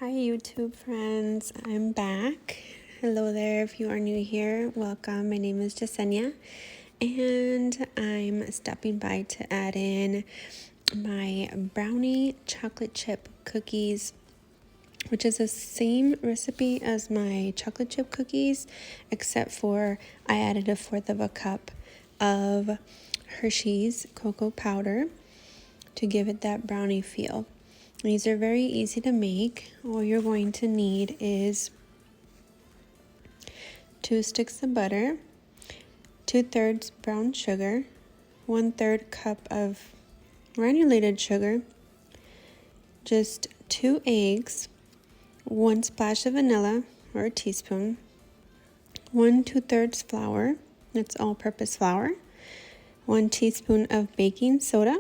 Hi YouTube friends, I'm back. Hello there, if you are new here, welcome. My name is Jasenia and I'm stopping by to add in my brownie chocolate chip cookies, which is the same recipe as my chocolate chip cookies, except for I added 1/4 of a cup of Hershey's cocoa powder to give it that brownie feel. These are very easy to make. All you're going to need is 2 sticks of butter, 2/3 brown sugar, 1/3 cup of granulated sugar, just 2 eggs, 1 splash of vanilla or a teaspoon, 1 2/3 flour, that's all-purpose flour, 1 teaspoon of baking soda,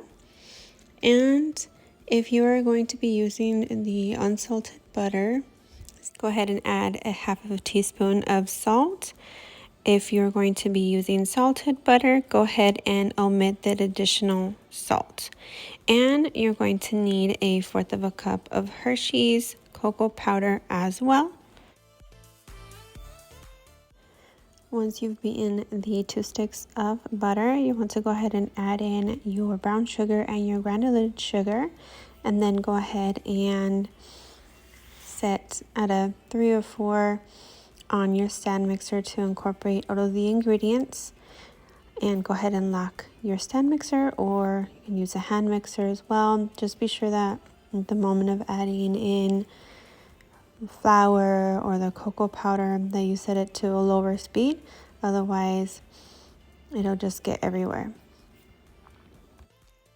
and if you are going to be using the unsalted butter, go ahead and add 1/2 teaspoon of salt. If you're going to be using salted butter, go ahead and omit that additional salt. And you're going to need 1/4 cup of Hershey's cocoa powder as well. Once you've beaten the 2 sticks of butter, you want to go ahead and add in your brown sugar and your granulated sugar, and then go ahead and set at a 3 or 4 on your stand mixer to incorporate all of the ingredients. And go ahead and lock your stand mixer, or you can use a hand mixer as well. Just be sure that at the moment of adding in flour or the cocoa powder that you set it to a lower speed, otherwise it'll just get everywhere.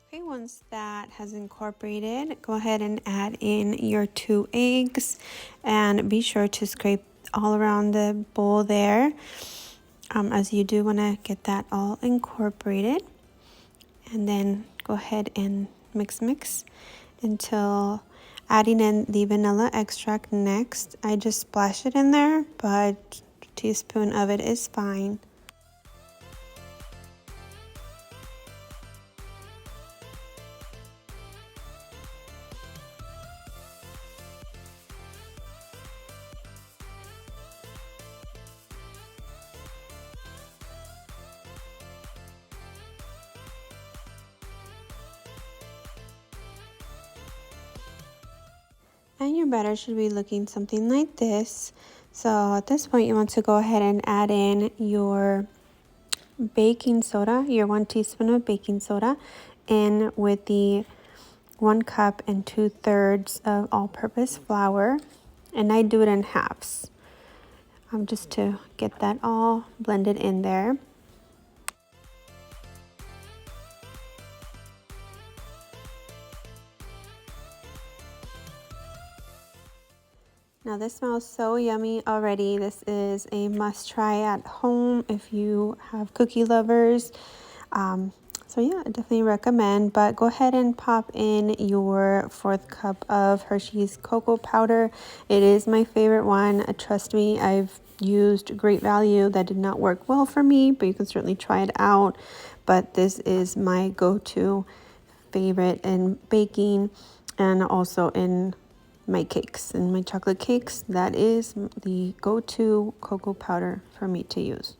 Okay, once that has incorporated, go ahead and add in your 2 eggs and be sure to scrape all around the bowl there, as you do want to get that all incorporated. And then go ahead and mix until adding in the vanilla extract next. I just splash it in there, but a teaspoon of it is fine. And your batter should be looking something like this. So at this point, you want to go ahead and add in your baking soda, your 1 teaspoon of baking soda, in with the 1 cup and 2/3 of all-purpose flour. And I do it in halves, just to get that all blended in there. Now this smells so yummy already. This is a must try at home if you have cookie lovers. So yeah, I definitely recommend, but go ahead and pop in your 1/4 cup of Hershey's cocoa powder. It is my favorite one. Trust me, I've used Great Value that did not work well for me, but you can certainly try it out. But this is my go-to favorite in baking and also in my cakes and my chocolate cakes. That is the go-to cocoa powder for me to use.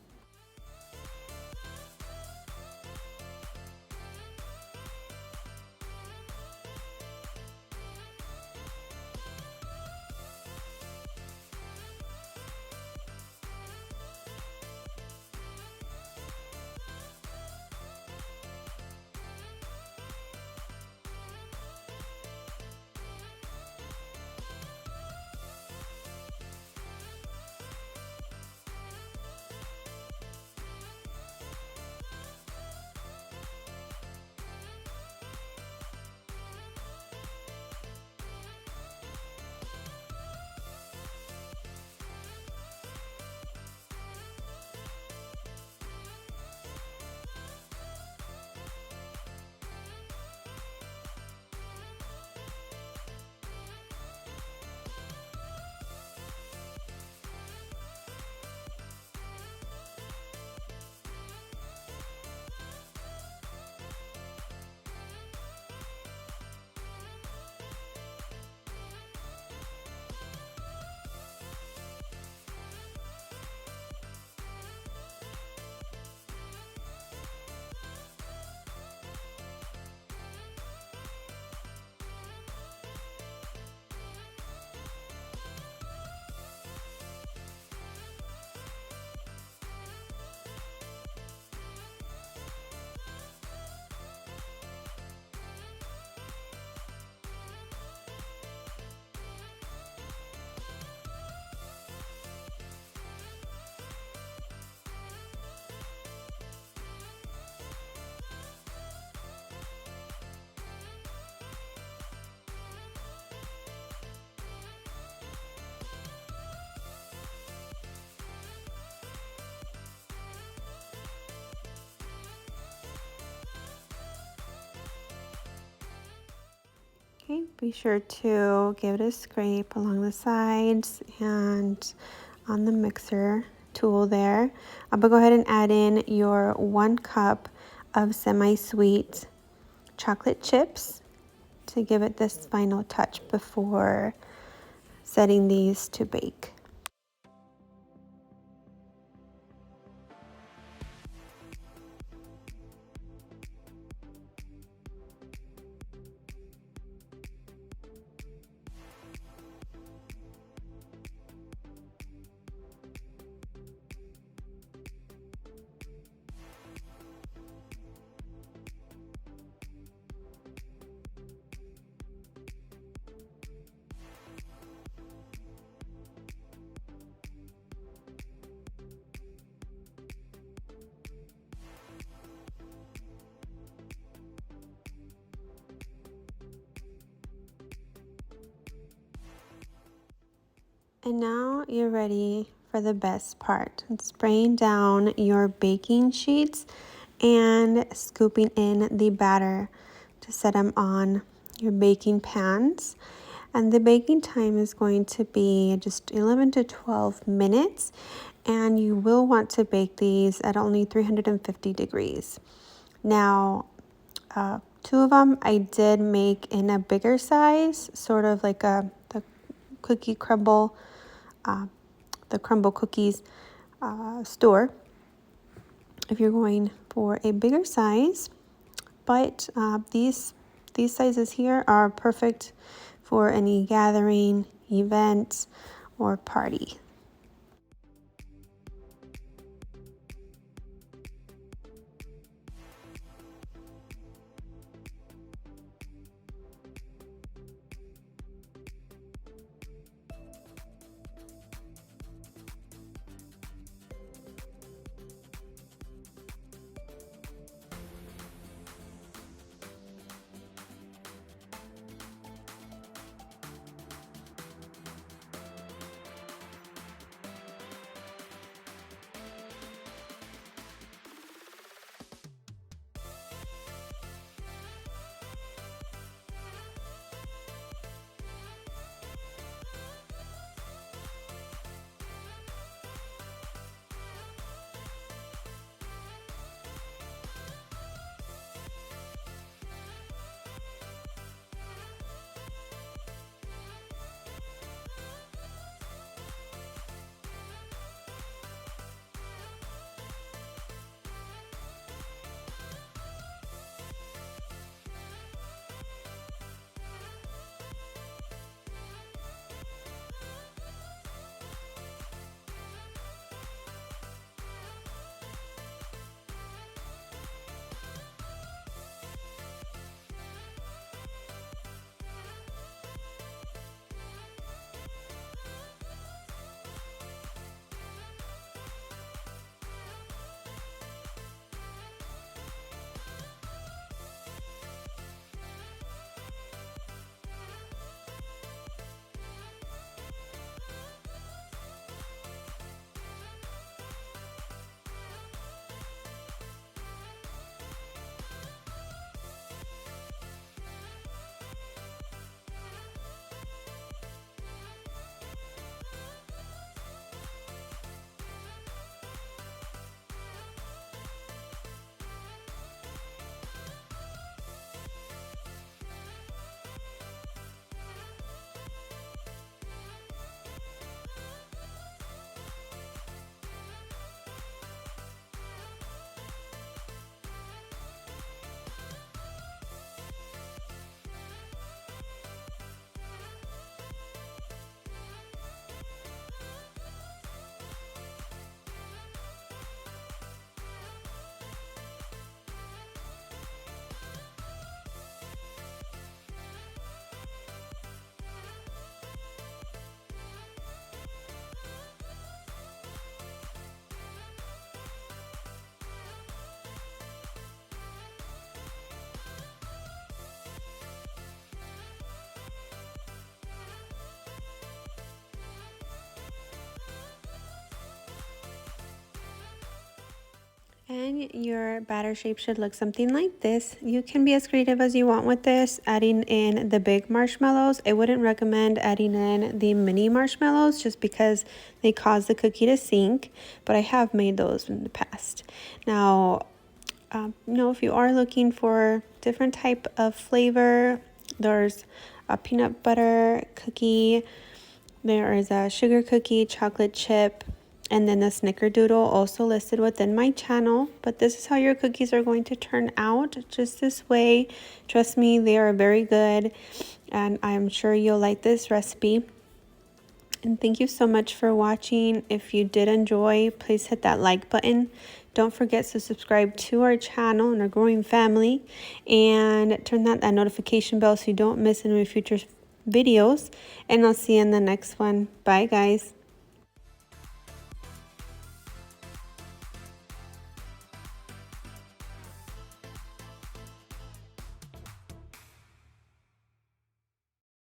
Okay, be sure to give it a scrape along the sides and on the mixer tool there. But go ahead and add in your 1 cup of semi-sweet chocolate chips to give it this final touch before setting these to bake. And now you're ready for the best part. Spraying down your baking sheets and scooping in the batter to set them on your baking pans. And the baking time is going to be just 11 to 12 minutes. And you will want to bake these at only 350 degrees. Now, 2 of them I did make in a bigger size, sort of like the cookie crumble, the crumble cookies store. If you're going for a bigger size, but these sizes here are perfect for any gathering, event, or party. And your batter shape should look something like this. You can be as creative as you want with this, adding in the big marshmallows. I wouldn't recommend adding in the mini marshmallows just because they cause the cookie to sink, but I have made those in the past. Now, if you are looking for different type of flavor, there's a peanut butter cookie, there is a sugar cookie, chocolate chip, and then the snickerdoodle also listed within my channel. But this is how your cookies are going to turn out, just this way. Trust me, they are very good, and I'm sure you'll like this recipe. And thank you so much for watching. If you did enjoy, please hit that like button. Don't forget to subscribe to our channel and our growing family, and turn that notification bell so you don't miss any of my future videos. And I'll see you in the next one. Bye, guys.